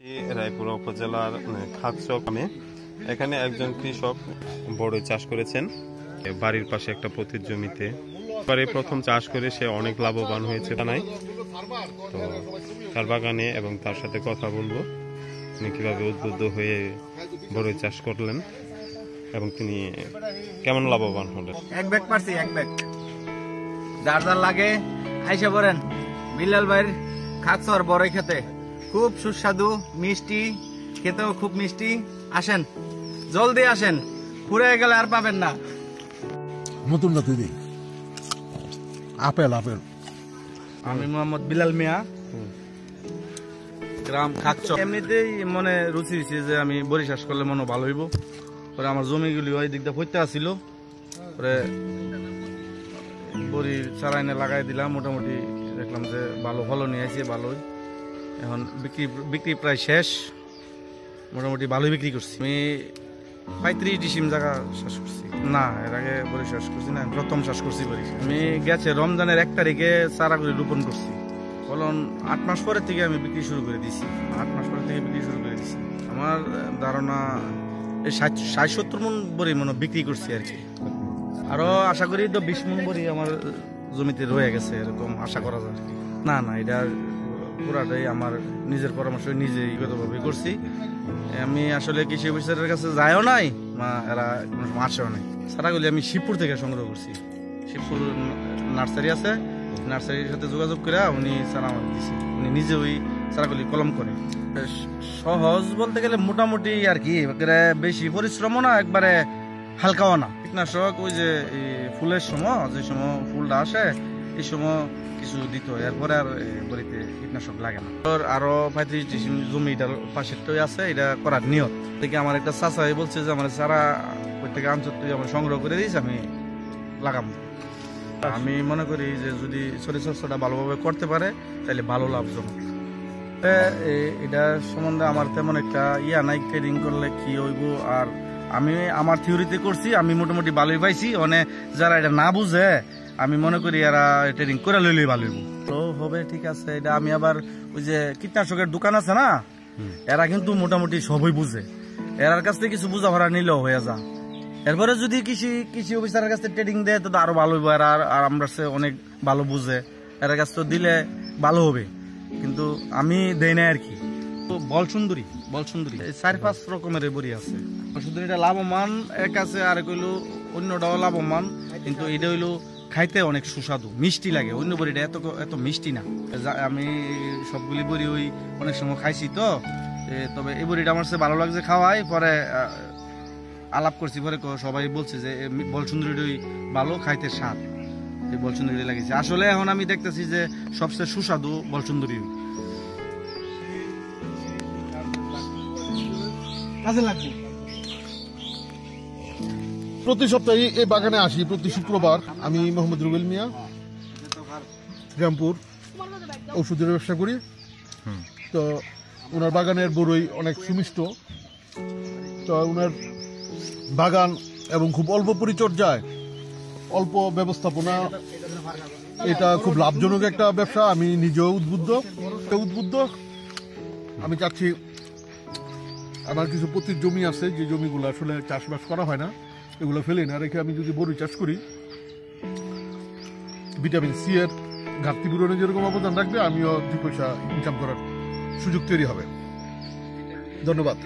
রায়পুরা উপজেলার খাকচক গ্রামে এখানে একজন কৃষক বড়ই চাষ করেছেন বাড়ির পাশে একটা পতিত জমিতে। এবারে প্রথম চাষ করে সে অনেক লাভবান হয়েছে জানাই। তো তার বাগানে এবং তার সাথে কথা বলবো তিনি কিভাবে উদ্বুদ্ধ হয়ে বড়ই চাষ করলেন এবং তিনি কেমন লাভবান হলেন। এক ব্যাগ পারছি, এক ব্যাগ যার যার লাগে আইসা পড়েন বিল্লাল ভাইয়ের খাকচর বড়ই খেতে। খুব সুস্বাদু, মিষ্টি, খেতেও খুব মিষ্টি। আসেন, জলদি আসেন, ফুরিয়ে গেলে আর পাবেন না। নতুন না দিদি আপেল আপেল। আমি মোহাম্মদ বিলাল মিয়া, গ্রাম খাকচর। এমনিতেই মনে রুচি হয়েছে যে আমি বড়ি চাষ করলে মনে ভালো হইব। পরে আমার জমিগুলি ওই দিকটা পড়তে আসছিল, পরে বড়ি চারা এনে লাগাই দিলাম। মোটামুটি দেখলাম যে ভালো ফলন নিয়ে আসছে, ভালোই। এখন বিক্রি প্রায় শেষ, মোটামুটি ভালোই বিক্রি করছি। আমি 35 ডিসিম জায়গা চাষ করছি। না, এর আগে বড়ি চাষ করছি না, প্রথম চাষ করছি বড়ি। আমি গেছে রমজানের 1 তারিখে চারাগুলি রোপণ করছি। ফলন 8 মাস পরের থেকে আমি বিক্রি শুরু করে দিছি। 8 মাস পরের থেকে বিক্রি শুরু করে দিছি। আমার ধারণা 60-70 মন বড়ি মনে বিক্রি করছি আর কি। আরো আশা করি তো 20 মন বড়ি আমার জমিতে রয়ে গেছে, এরকম আশা করা যায়। না না, এটা পুরাটাই আমার নিজের পরামর্শ, নিজেই গতভাবে করছি। আমি আসলে কৃষি অফিসারের কাছে যাইও নাই, এরা কোনো সময় আসেও নাই। চারাগুলি আমি শিবপুর থেকে সংগ্রহ করছি। শিবপুর নার্সারি আছে, নার্সারির সাথে যোগাযোগ করে উনি চারা আমার দিচ্ছে। উনি নিজে ওই চারাগুলি কলম করে। সহজ বলতে গেলে মোটামুটি আর কি, বেশি পরিশ্রমও না, একবারে হালকাও না। কীটনাশক ওই যে ফুলের সময়, যে সময় ফুলটা আসে এই সময় কিছু দিত, এরপরে আর বড়িতে কীটনাশক লাগে না। আরো 35 ডিসিম জমিটার পাশেরটাই আছে, এটা করার নিয়ত থেকে আমার একটা চাচা বলছে যে আমার চারা প্রত্যেকে আনছো, তুই আমার সংগ্রহ করে দিস, আমি লাগাবো। আমি মনে করি যে যদি শরীরচর্চাটা ভালোভাবে করতে পারে তাহলে ভালো লাভজনক। এটা সম্বন্ধে আমার তেমন একটা নাই, ট্রেডিং করলে কি হইব। আর আমি আমার থিওরিতে করছি, আমি মোটামুটি ভালোই পাইছি। অনেক যারা এটা না বুঝে, আমি মনে করি এরা ট্রেডিং করে লইলেই ভালো হইব। তো হবে, ঠিক আছে। এটা আমি আবার ওই যে কীটনাশকের দোকান আছে না, এরা কিন্তু মোটামুটি সবই বুঝে। এরার কাছ থেকে কিছু বুঝা ভরা নিলেও হয়ে যা। এরপরে যদি কৃষি অফিসারের কাছে ট্রেডিং দেয় তো আরো ভালো হইব। আর আমরা অনেক ভালো বুঝে, এর কাছ তো দিলে ভালো হবে, কিন্তু আমি দেই না আর কি। বল সুন্দরী 4-5 রকমের বড়ি আছে। সুন্দরীটা লাভবান এক আছে, আর কইলো অন্যটাও লাভবান, কিন্তু এটা হইলো খাইতে অনেক সুস্বাদু, মিষ্টি লাগে। অন্য বড়িটা এত মিষ্টি না। আমি সবগুলি বড়ি ওই অনেক সময় খাইছি তো, তবে এই বড়িটা আমার ভালো লাগছে খাওয়াই। পরে আলাপ করছি, পরে সবাই বলছে যে বল সুন্দরীটাই ভালো, খাইতে স্বাদ, এই বল সুন্দরী লাগিয়েছে। আসলে এখন আমি দেখতেছি যে সবচেয়ে সুস্বাদু বল সুন্দরী। প্রতি সপ্তাহে এই বাগানে আসি, প্রতি শুক্রবার। আমি মোহাম্মদ রুবেল মিয়া, রামপুর ঔষধের ব্যবসা করি। তো ওনার বাগানের বড়ই অনেক সুমিষ্ট। তো ওনার বাগান এবং খুব অল্প পরিচর্যায়, অল্প ব্যবস্থাপনা, এটা খুব লাভজনক একটা ব্যবসা। আমি নিজেও উদ্বুদ্ধ। আমি চাচ্ছি, আমার কিছু পতিত জমি আছে, যে জমিগুলো আসলে চাষবাস করা হয় না, এগুলো ফেলে না রেখে আমি যদি বড়ি চাষ করি, ভিটামিন সি এর ঘাটতি পূরণে যেরকম অবদান রাখবে, আমিও 2 পয়সা ইনকাম করার সুযোগ তৈরি হবে। ধন্যবাদ।